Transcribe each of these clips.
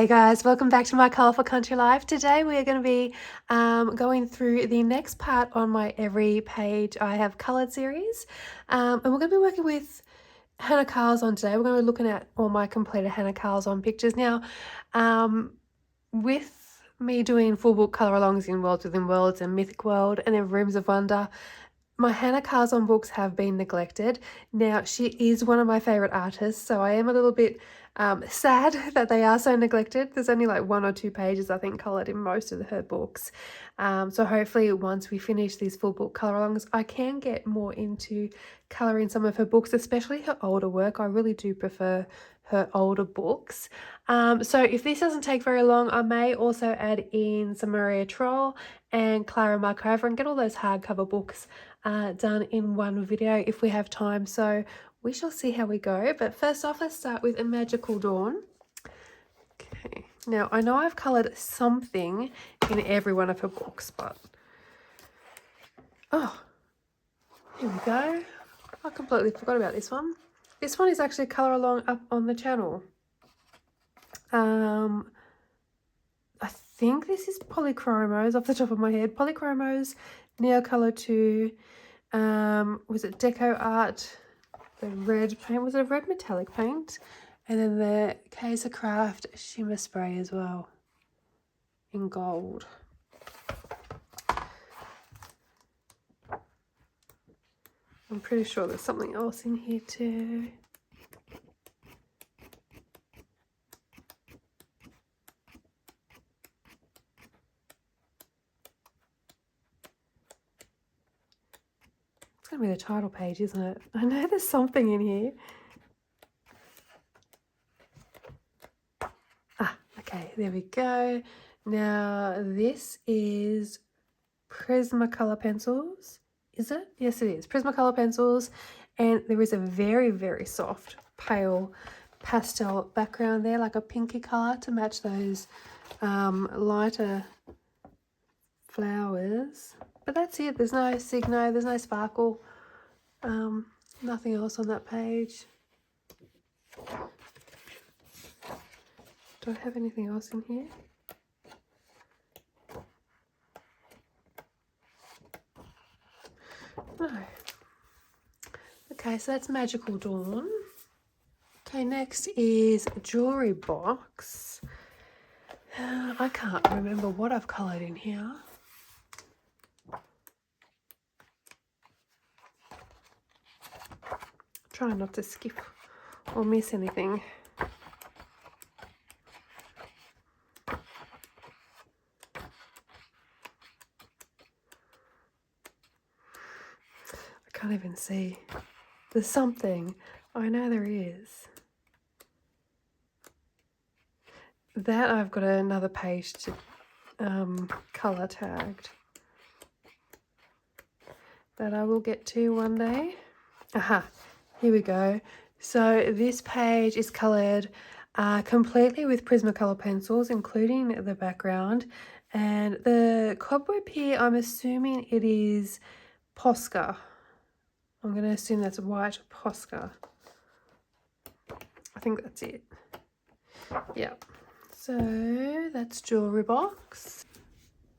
Hey guys, welcome back to my colourful country life. Today we are going to be going through the next part on my Every Page I Have Coloured series, and we're going to be working with Hanna Karlzon today. We're going to be looking at all my completed Hanna Karlzon pictures. Now, with me doing full book colour alongs in Worlds Within Worlds and Mythic World and then Rooms of Wonder, my Hanna Karlzon books have been neglected. Now, she is one of my favourite artists, so I am a little bit sad that they are so neglected. There's only like 1 or 2 pages, I think, coloured in most of her books. So hopefully once we finish these full book colour alongs, I can get more into colouring some of her books, especially her older work. I really do prefer her older books. So if this doesn't take very long, I may also add in some Maria Trolle and Klara Markova and get all those hardcover books done in one video if we have time. So we shall see how we go. But first off, let's start with A Magical Dawn. Okay, now I know I've coloured something in every one of her books, but oh, here we go. I completely forgot about this one. This one is actually colour along up on the channel. I think this is Polychromos off the top of my head. Polychromos, Neocolor 2, was it Deco Art, the red paint, was it a red metallic paint? And then the Kaiser Craft shimmer spray as well, in gold. I'm pretty sure there's something else in here too. It's going to be the title page, isn't it? I know there's something in here. Ah, okay, there we go. Now this is Prismacolor pencils. Is it? Yes, it is. Prismacolor pencils, and there is a very, very soft, pale pastel background there, like a pinky colour to match those lighter flowers. But that's it. There's no signo, there's no sparkle, nothing else on that page. Do I have anything else in here? No. Okay, so that's Magical Dawn. Okay, next is Jewelry Box. I can't remember what I've coloured in here. Trying not to skip or miss anything. I can't even see. There's something. I know there is. That I've got another page to colour tagged that I will get to one day. Aha, here we go. So this page is coloured completely with Prismacolor pencils, including the background. And the cobweb here, I'm assuming it is Posca. I'm going to assume that's white Posca. I think that's it. Yep. So that's Jewelry Box.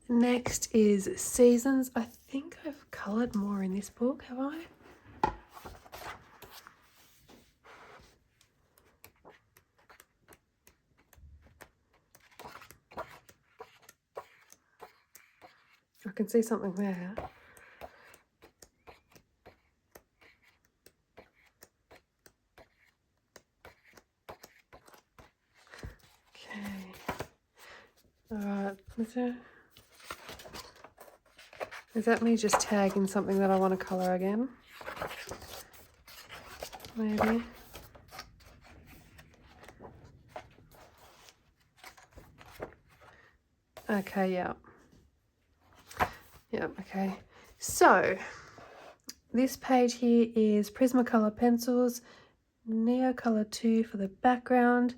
Next is Seasons. I think I've coloured more in this book, have I? I can see something there. Alright, is that me just tagging something that I want to colour again? Maybe. Okay, yeah. Yep, okay. So, this page here is Prismacolor pencils, Neocolor 2 for the background,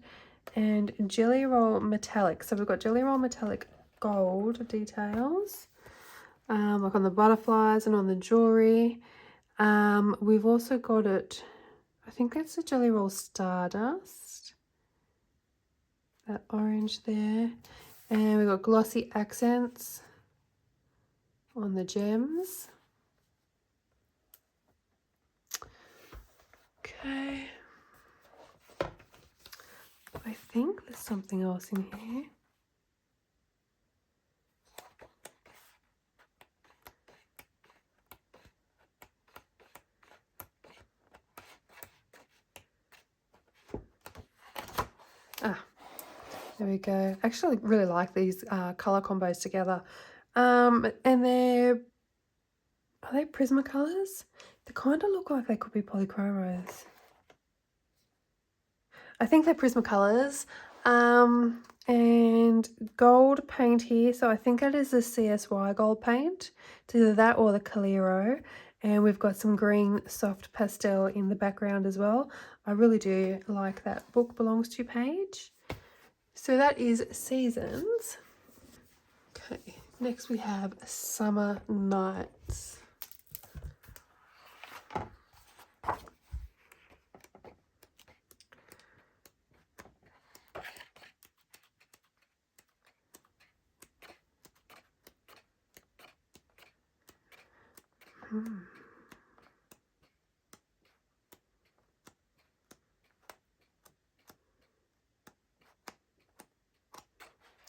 and Jelly Roll Metallic. So we've got Jelly Roll Metallic gold details, like on the butterflies and on the jewelry. We've also got it, I think that's a Jelly Roll Stardust. that orange there. And we've got glossy accents on the gems. Okay. I think there's something else in here. There we go. I actually really like these colour combos together. And are they Prismacolors? They kind of look like they could be polychromos. I think they're Prismacolors. And gold paint here. So I think it is the CSY gold paint. It's either that or the Calero. And we've got some green soft pastel in the background as well. I really do like that book belongs to page. So that is Seasons. Okay, next we have Summer Nights.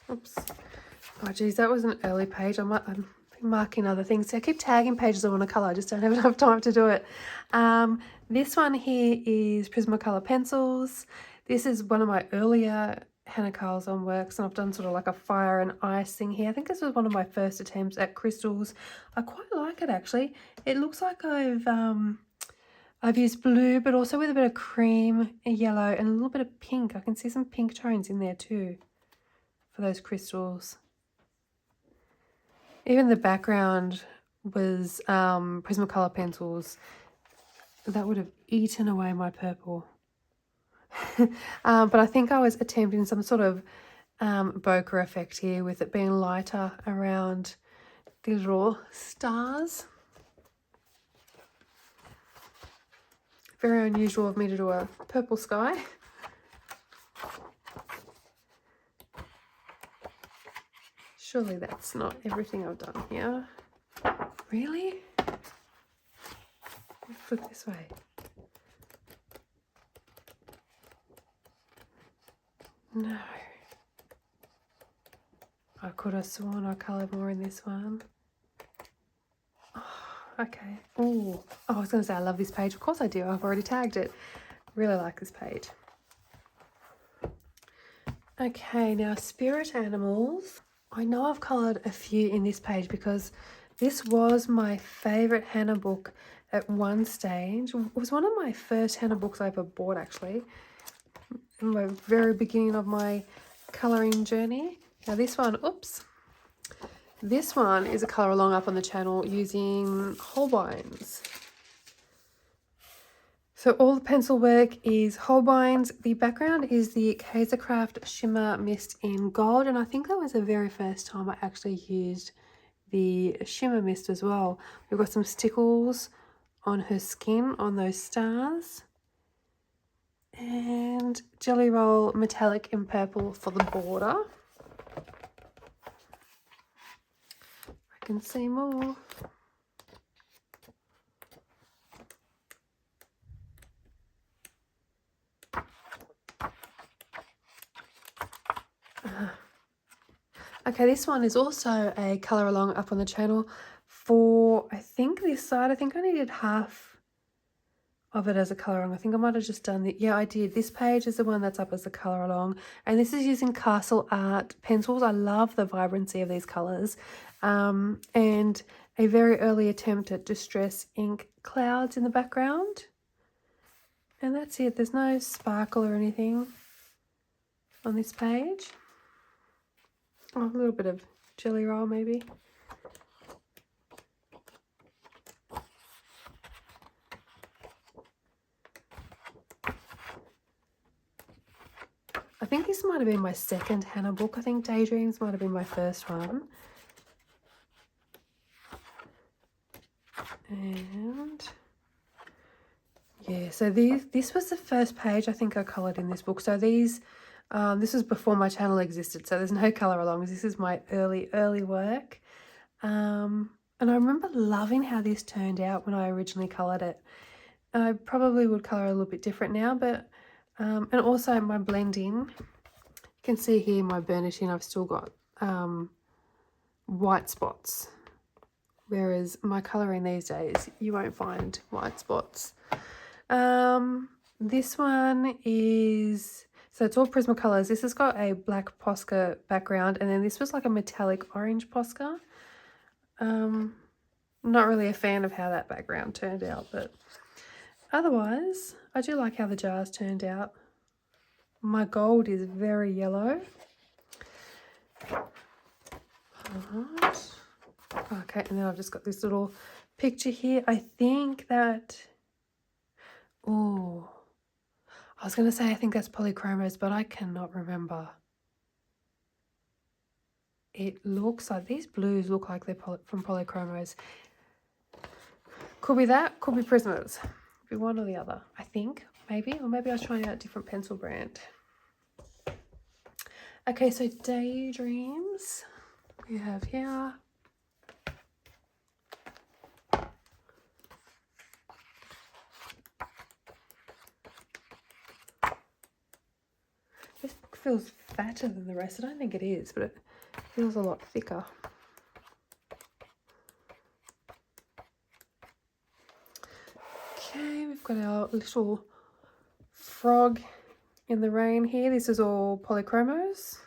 Oops. Oh geez, that was an early page. I'm marking other things. So I keep tagging pages I want to colour. I just don't have enough time to do it. This one here is Prismacolor pencils. This is one of my earlier Hanna Karlzon works, and I've done sort of like a fire and ice thing here. I think this was one of my first attempts at crystals. I quite like it actually. It looks like I've used blue, but also with a bit of cream, yellow, and a little bit of pink. I can see some pink tones in there too for those crystals. Even the background was Prismacolor pencils. That would have eaten away my purple. But I think I was attempting some sort of bokeh effect here with it being lighter around the little stars. Very unusual of me to do a purple sky. Surely that's not everything I've done here. Really? Flip this way. No. I could have sworn I coloured more in this one. Oh, okay. Ooh. Oh, I was going to say I love this page. Of course I do. I've already tagged it. Really like this page. Okay, now Spirit Animals. I know I've coloured a few in this page because this was my favourite Hanna book at one stage. It was one of my first Hanna books I ever bought actually. In the very beginning of my colouring journey. Now this one, oops. This one is a colour along up on the channel using Holbein's. So all the pencil work is Holbein's. The background is the Kaisercraft Shimmer Mist in gold, and I think that was the very first time I actually used the shimmer mist as well. We've got some stickles on her skin on those stars, and Jelly Roll metallic in purple for the border. I can see more. Okay, this one is also a colour along up on the channel for, I think this side, I think I needed half of it as a colour along. I think I might have just done the, yeah, I did. This page is the one that's up as a colour along. And this is using Castle Art pencils. I love the vibrancy of these colours. And a very early attempt at Distress Ink clouds in the background. And that's it. There's no sparkle or anything on this page. Oh, a little bit of Jelly Roll maybe. I think this might have been my second Hanna book. I think Daydreams might have been my first one. And yeah, so this was the first page I think I coloured in this book. So these This was before my channel existed, so there's no colour alongs. This is my early work. And I remember loving how this turned out when I originally coloured it. I probably would colour a little bit different now, but and also my blending. You can see here my burnishing, I've still got white spots, whereas my colouring these days, you won't find white spots. This one is, so it's all Prismacolors. This has got a black Posca background, and then this was like a metallic orange Posca. Not really a fan of how that background turned out, but otherwise, I do like how the jars turned out. My gold is very yellow. Alright. Okay, and then I've just got this little picture here. I think that, oh, I was going to say I think that's polychromos, but I cannot remember. It looks like, these blues look like they're from polychromos. Could be that, could be Prismas. Could be one or the other, I think, maybe. Or maybe I was trying out a different pencil brand. Okay, so Daydreams we have here. This book feels fatter than the rest. I don't think it is, but it feels a lot thicker. Okay, we've got our little frog in the rain here. This is all polychromos.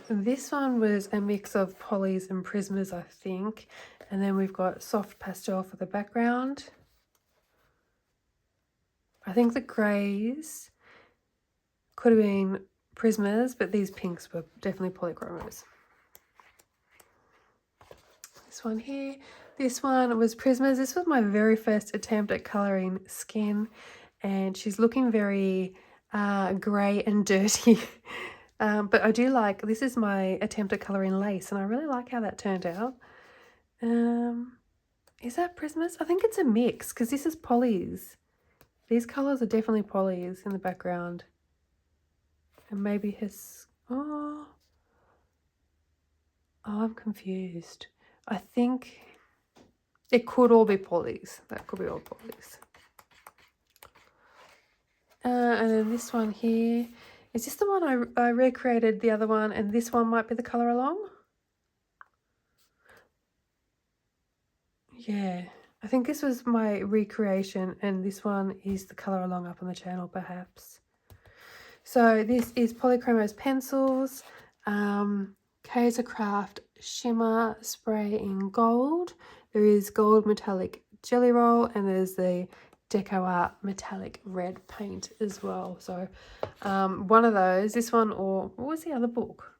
This one was a mix of polys and Prismas, I think. And then we've got soft pastel for the background. I think the greys could have been Prismas, but these pinks were definitely polychromos. This one here. This one was Prismas. This was my very first attempt at colouring skin, and she's looking very grey and dirty. But I do like, this is my attempt at colouring lace, and I really like how that turned out. Is that Prismas? I think it's a mix, because this is polys. These colours are definitely polys in the background. And maybe his, oh, I'm confused. I think it could all be polys. That could be all polys. And then this one here. Is this the one I recreated the other one, and this one might be the colour along? Yeah, I think this was my recreation, and this one is the colour along up on the channel, perhaps. So this is Polychromos pencils, Kaiser Craft Shimmer Spray in gold. There is gold metallic jelly roll, and there's the Deco Art metallic red paint as well. So one of those, this one, or what was the other book?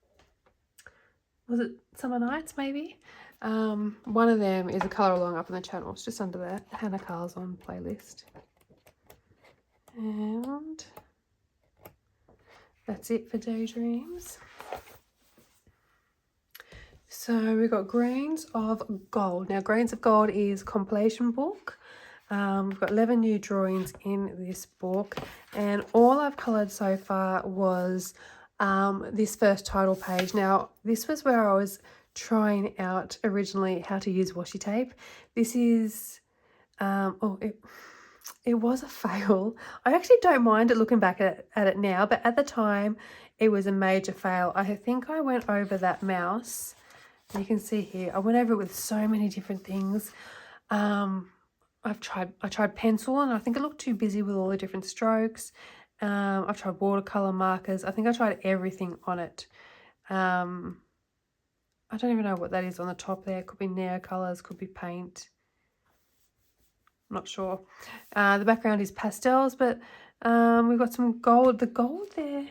Was it Summer Nights maybe? One of them is a colour along up on the channel. It's just under that Hanna Karlzon playlist. And that's it for Daydreams. So we've got Grains of Gold. Now Grains of Gold is a compilation book. We've got 11 new drawings in this book, and all I've coloured so far was this first title page. Now this was where I was trying out originally how to use washi tape. This is it was a fail. I actually don't mind it looking back at it now, but at the time it was a major fail. I think I went over that mouse. You can see here, I went over it with so many different things. I tried pencil, and I think it looked too busy with all the different strokes. I've tried watercolor markers. I think I tried everything on it. I don't even know what that is on the top there. It could be Neo colors, could be paint. I'm not sure. The background is pastels, but we've got some gold. The gold there.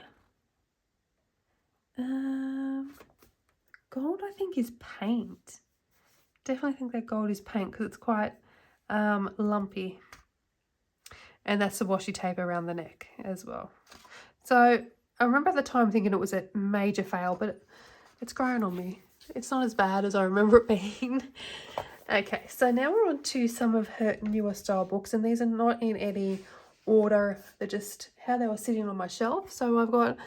Gold, I think, is paint. Definitely think that gold is paint because it's quite lumpy, and that's the washi tape around the neck as well. So I remember at the time thinking it was a major fail, but it's grown on me. It's not as bad as I remember it being. Okay, so now we're on to some of her newer style books, and these are not in any order. They're just how they were sitting on my shelf. So I've got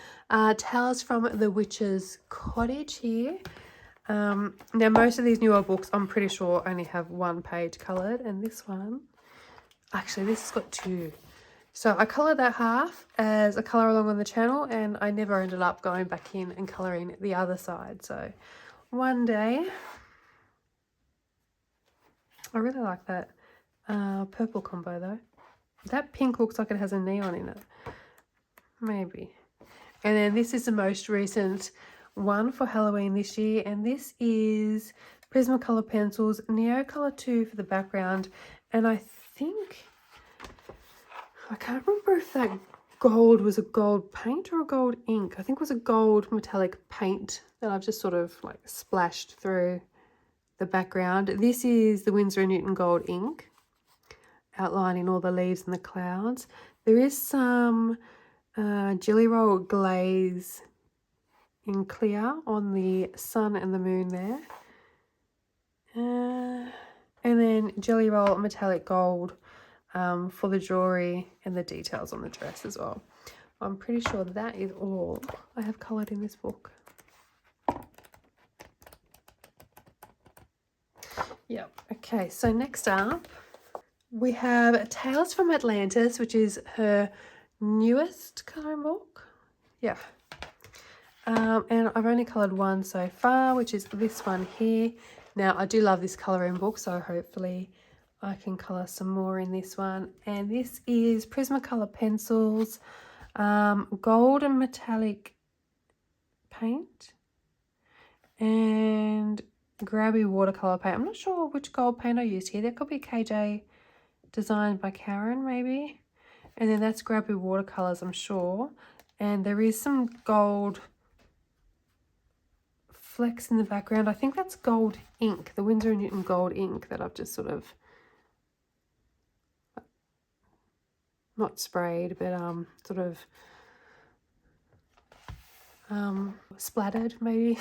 Tales from the Witch's Cottage here. Now most of these newer books, I'm pretty sure, only have one page coloured, and this one, actually this has got two. So I coloured that half as a colour along on the channel, and I never ended up going back in and colouring the other side. So one day, I really like that purple combo though. That pink looks like it has a neon in it. Maybe. And then this is the most recent one for Halloween this year, and this is Prismacolor pencils, Neocolor 2 for the background, and I think, I can't remember if that gold was a gold paint or a gold ink. I think it was a gold metallic paint that I've just sort of like splashed through the background. This is the Winsor & Newton gold ink, outlining all the leaves and the clouds. There is some Jelly Roll glaze in clear on the sun and the moon there. And then Jelly Roll metallic gold for the jewellery and the details on the dress as well. I'm pretty sure that is all I have coloured in this book. Yep. Okay, so next up we have Tales from Atlantis, which is her newest colouring book. Yeah. And I've only coloured one so far, which is this one here. Now, I do love this colouring book, so hopefully I can colour some more in this one. And this is Prismacolor pencils, gold and metallic paint, and grabby watercolour paint. I'm not sure which gold paint I used here. That could be KJ designed by Karen, maybe. And then that's grabby watercolours, I'm sure. And there is some gold flecks in the background. I think that's gold ink, the Winsor & Newton gold ink that I've just sort of not sprayed, but sort of splattered maybe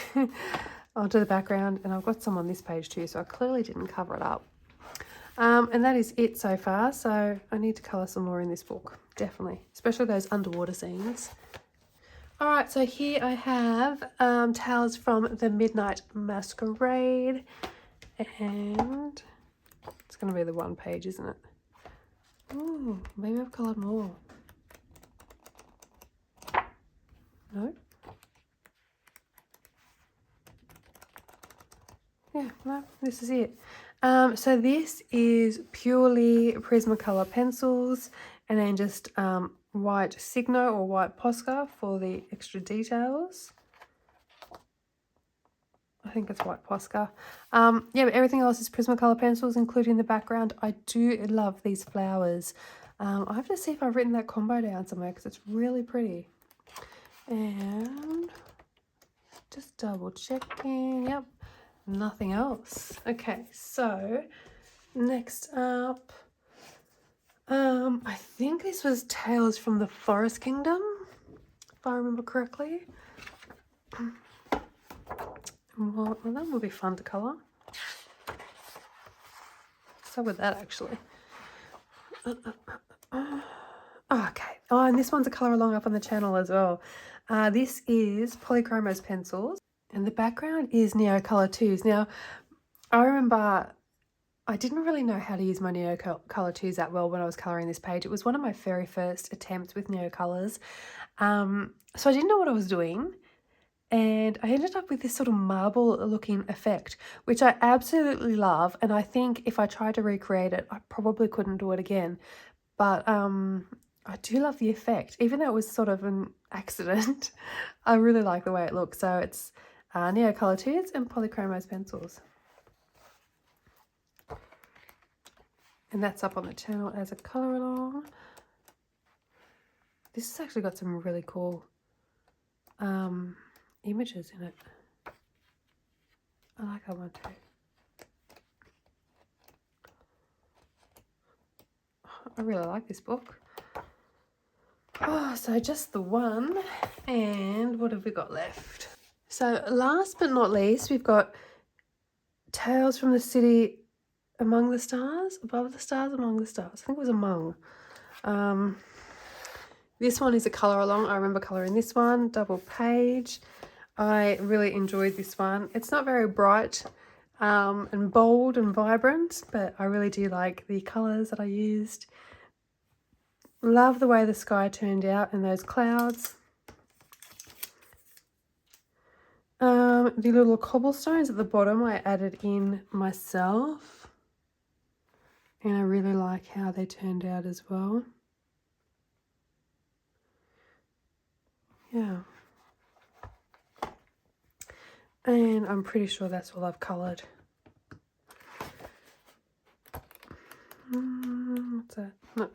onto the background. And I've got some on this page too, so I clearly didn't cover it up. And that is it so far, so I need to colour some more in this book, definitely, especially those underwater scenes. Alright, so here I have Tales from the Midnight Masquerade, and it's going to be the one page, isn't it? Ooh, maybe I've coloured more. No? Yeah, no, this is it. So this is purely Prismacolor pencils, and then just white Signo or white Posca for the extra details. I think it's white Posca. Yeah, but everything else is Prismacolor pencils, including the background. I do love these flowers. I have to see if I've written that combo down somewhere because it's really pretty. And just double checking. Yep, nothing else. Okay, so next up, I think this was Tales from the Forest Kingdom, if I remember correctly. Well, that would be fun to colour. So with that, actually. Okay. Oh, and this one's a colour along up on the channel as well. This is Polychromos pencils, and the background is Neocolor 2s. Now, I remember I didn't really know how to use my Neocolor 2s that well when I was colouring this page. It was one of my very first attempts with Neocolors. So I didn't know what I was doing. And I ended up with this sort of marble looking effect, which I absolutely love. And I think if I tried to recreate it, I probably couldn't do it again. But I do love the effect, even though it was sort of an accident. I really like the way it looks. So it's Neocolor 2s and Polychromos pencils. And that's up on the channel as a colour along. This has actually got some really cool images in it. I like that one too. I really like this book. Oh, so just the one. And what have we got left? So last but not least, we've got Tales from the City Among the Stars, Above the Stars, Among the Stars. I think it was Among. This one is a colour along. I remember colouring this one, double page. I really enjoyed this one. It's not very bright and bold and vibrant, but I really do like the colours that I used. Love the way the sky turned out and those clouds. The little cobblestones at the bottom I added in myself. And I really like how they turned out as well. Yeah. And I'm pretty sure that's all I've coloured. What's that? No.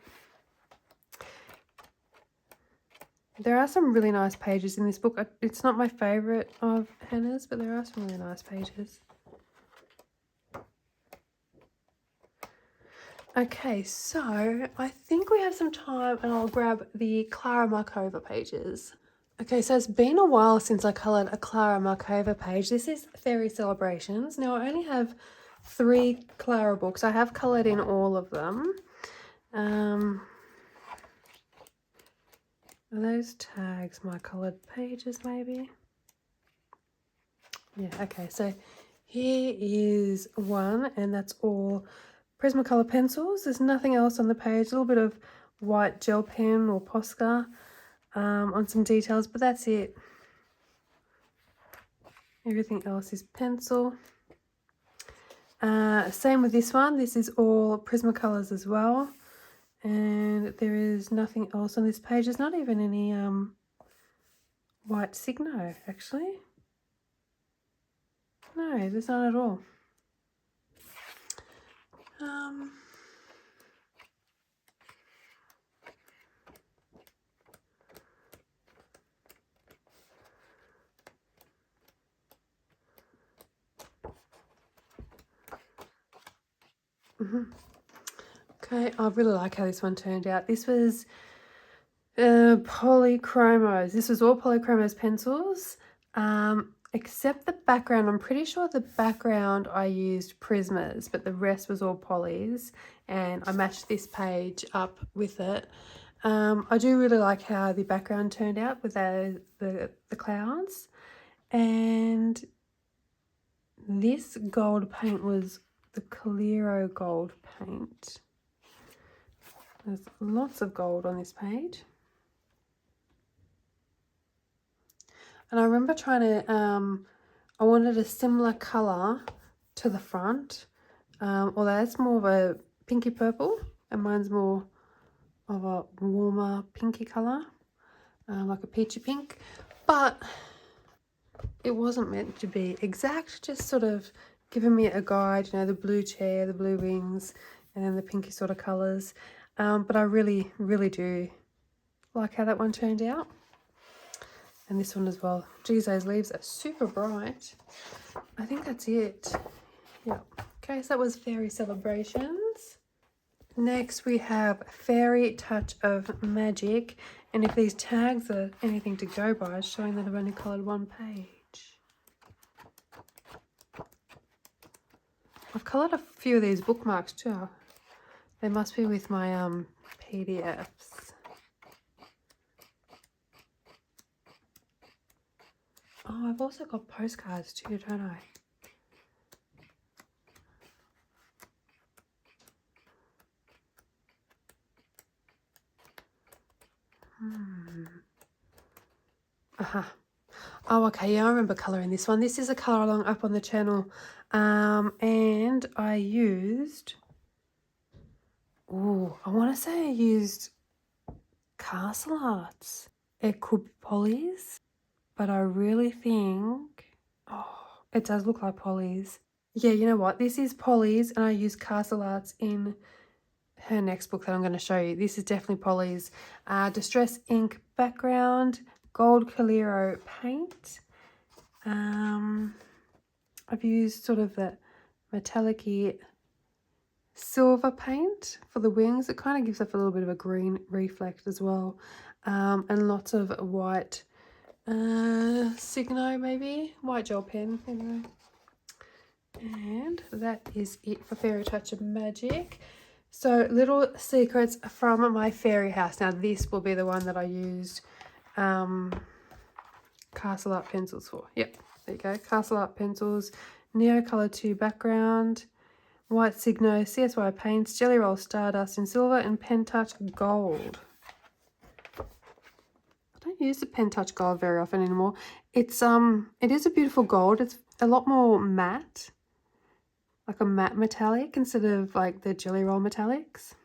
There are some really nice pages in this book. It's not my favourite of Hanna's, but there are some really nice pages. Okay, so I think we have some time and I'll grab the Klara Markova pages. Okay, so it's been a while since I coloured a Klara Markova page. This is Fairy Celebrations. Now, I only have 3 Klara books. I have coloured in all of them. Are those tags my coloured pages, maybe? Yeah, okay, so here is one, and that's all Prismacolor pencils. There's nothing else on the page. A little bit of white gel pen or Posca on some details, but that's it. Everything else is pencil. Same with this one. This is all Prismacolors as well. And there is nothing else on this page. There's not even any white Signo, actually. No, there's not at all. Okay, I really like how this one turned out. This was polychromos. This was all polychromos pencils, except the background. I'm pretty sure the background I used Prismas, but the rest was all polys, and I matched this page up with it. I do really like how the background turned out with the clouds, and this gold paint was the Clearo gold paint. There's lots of gold on this page. And I remember trying to, I wanted a similar colour to the front, although it's more of a pinky purple and mine's more of a warmer pinky colour, like a peachy pink, but it wasn't meant to be exact, just sort of giving me a guide, you know, the blue chair, the blue wings, and then the pinky sort of colours. But I really, really do like how that one turned out. And this one as well. Geez, those leaves are super bright. I think that's it. Yeah. Okay, so that was Fairy Celebrations. Next we have Fairy Touch of Magic. And if these tags are anything to go by, it's showing that I've only coloured one page. I've coloured a few of these bookmarks too. They must be with my PDFs. Oh, I've also got postcards too, don't I? Oh, okay, yeah, I remember colouring this one. This is a colour along up on the channel. And I used... Oh, I want to say I used Castle Arts. It could be Polly's, but I really think... Oh, it does look like Polly's. Yeah, you know what? This is Polly's, and I used Castle Arts in her next book that I'm going to show you. This is definitely Polly's. Distress ink background, gold Clearo paint. I've used sort of the metallic-y silver paint for the wings. It kind of gives off a little bit of a green reflect as well. And lots of white Signo, maybe white gel pen anyway. And that is it for Fairy Touch of Magic. So little secrets from my fairy house. Now this will be the one that I used Castle Art pencils for. Yep, there you go. Castle Art pencils, Neo Colour 2 background, White Signo, CSY paints, Jelly Roll Stardust in silver, and Pen Touch Gold. I don't use the Pen Touch Gold very often anymore. It is a beautiful gold. It's a lot more matte, like a matte metallic instead of like the Jelly Roll metallics.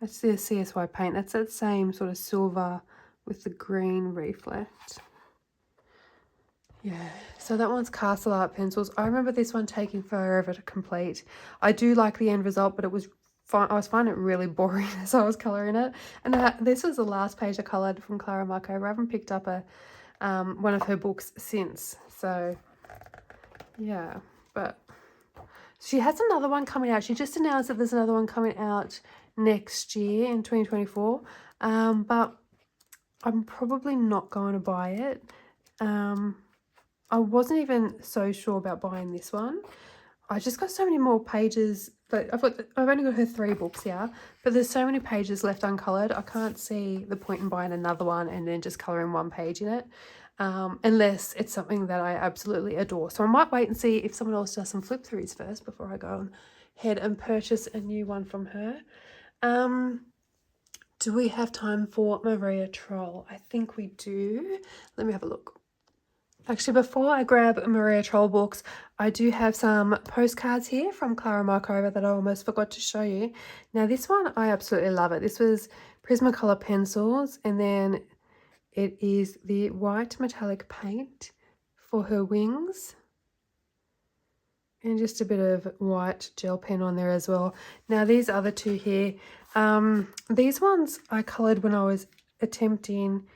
That's the CSY paint. That's that same sort of silver with the green reflect. Yeah, so that one's Castle Art pencils. I remember this one taking forever to complete. I do like the end result, but it was I was finding it really boring as I was colouring it. And this was the last page I coloured from Klara Markova. I haven't picked up one of her books since. So, yeah, but she has another one coming out. She just announced that there's another one coming out next year in 2024. But I'm probably not going to buy it. I wasn't even so sure about buying this one. I just got so many more pages, but I've only got her 3 books here, but there's so many pages left uncoloured. I can't see the point in buying another one and then just colouring 1 page in it, unless it's something that I absolutely adore. So I might wait and see if someone else does some flip throughs first before I go ahead and purchase a new one from her. Do we have time for Maria Trolle? I think we do. Let me have a look. Actually, before I grab Maria Trolle books, I do have some postcards here from Klara Markova that I almost forgot to show you. Now, this one, I absolutely love it. This was Prismacolor pencils, and then it is the white metallic paint for her wings. And just a bit of white gel pen on there as well. Now, these other 2 here, these ones I coloured when I was attempting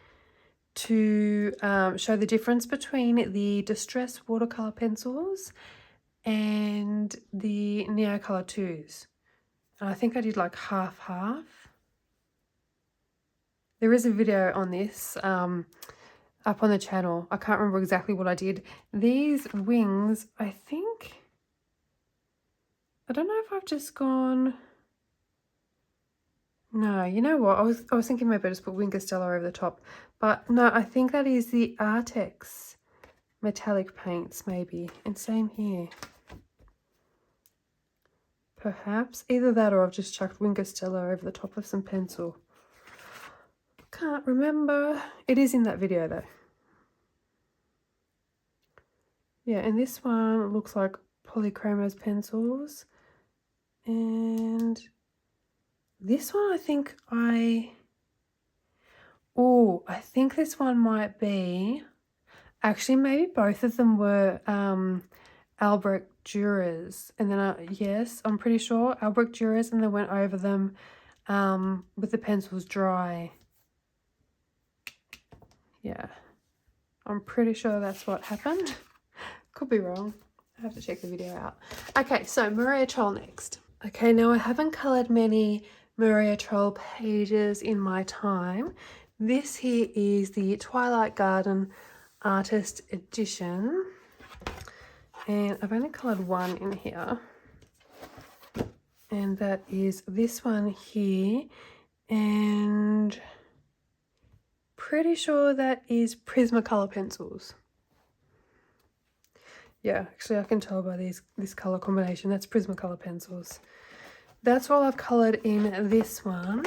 to show the difference between the Distress watercolour pencils and the Neo Colour 2s. And I think I did like half. There is a video on this up on the channel. I can't remember exactly what I did. These wings, I don't know if I've just gone... No, you know what? I was thinking maybe I just put Wing Stella over the top. But no, I think that is the Artex metallic paints maybe. And same here. Perhaps. Either that or I've just chucked Wing Stella over the top of some pencil. Can't remember. It is in that video though. Yeah, and this one looks like Polychromos pencils. And... this one, I think this one might be, actually maybe both of them were Albrecht Dürers. And then, yes, I'm pretty sure, Albrecht Dürers, and then went over them with the pencils dry. Yeah, I'm pretty sure that's what happened. Could be wrong. I have to check the video out. Okay, so Maria Trolle next. Okay, now I haven't coloured many Maria Trolle pages in my time. This here is the Twilight Garden Artist Edition, and I've only coloured 1 in here, and that is this one here, and pretty sure that is Prismacolor pencils. Yeah, actually I can tell by this colour combination, that's Prismacolor pencils. That's all I've coloured in this one.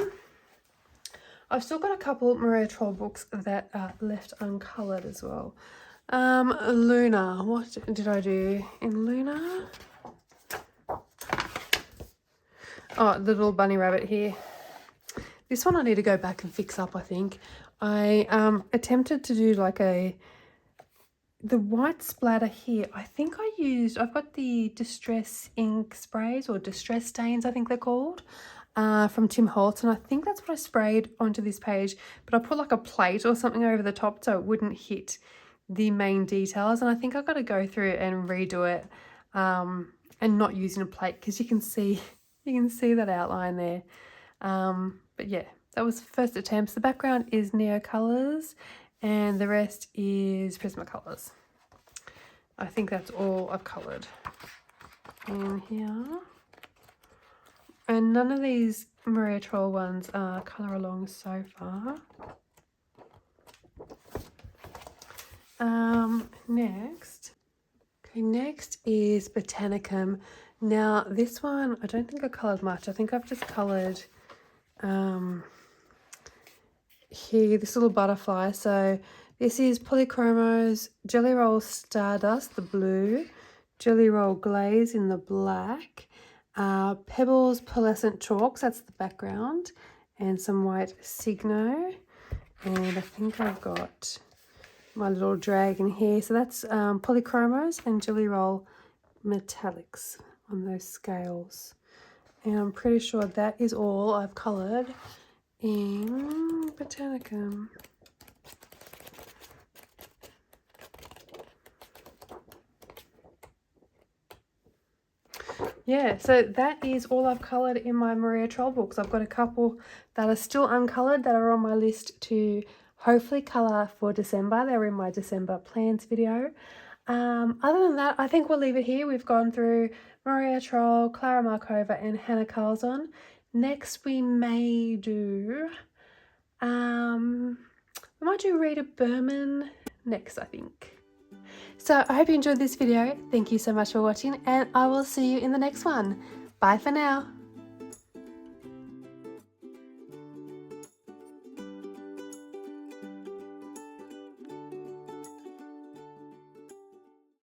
I've still got a couple Maria Trolle books that are left uncoloured as well. Luna, what did I do in Luna? Oh, the little bunny rabbit here. This one I need to go back and fix up, I think. I attempted to do like the white splatter here. I think I've got the Distress ink sprays, or Distress stains I think they're called, from Tim Holtz, and I think that's what I sprayed onto this page, but I put like a plate or something over the top so it wouldn't hit the main details, and I think I've got to go through and redo it, and not using a plate, because you can see that outline there. But yeah, that was the first attempts. The background is Neo Colours, and the rest is Prismacolors. I think that's all I've coloured. in here. And none of these Maria Trolle ones are colour along so far. Next is Botanicum. Now this one, I don't think I coloured much. I think I've just coloured here, this little butterfly. So this is Polychromos, Jelly Roll Stardust, the blue, Jelly Roll Glaze in the black, Pebbles Pearlescent Chalks, that's the background, and some white Signo. And I think I've got my little dragon here. So that's Polychromos and Jelly Roll Metallics on those scales. And I'm pretty sure that is all I've coloured in Botanicum. Yeah, so that is all I've coloured in my Maria Trolle books. I've got a couple that are still uncoloured that are on my list to hopefully colour for December. They're in my December plans video. Other than that, I think we'll leave it here. We've gone through Maria Trolle, Klara Markova and Hanna Karlzon. Next we may do, we might do Rita Berman next, I think. So I hope you enjoyed this video. Thank you so much for watching and I will see you in the next one. Bye for now.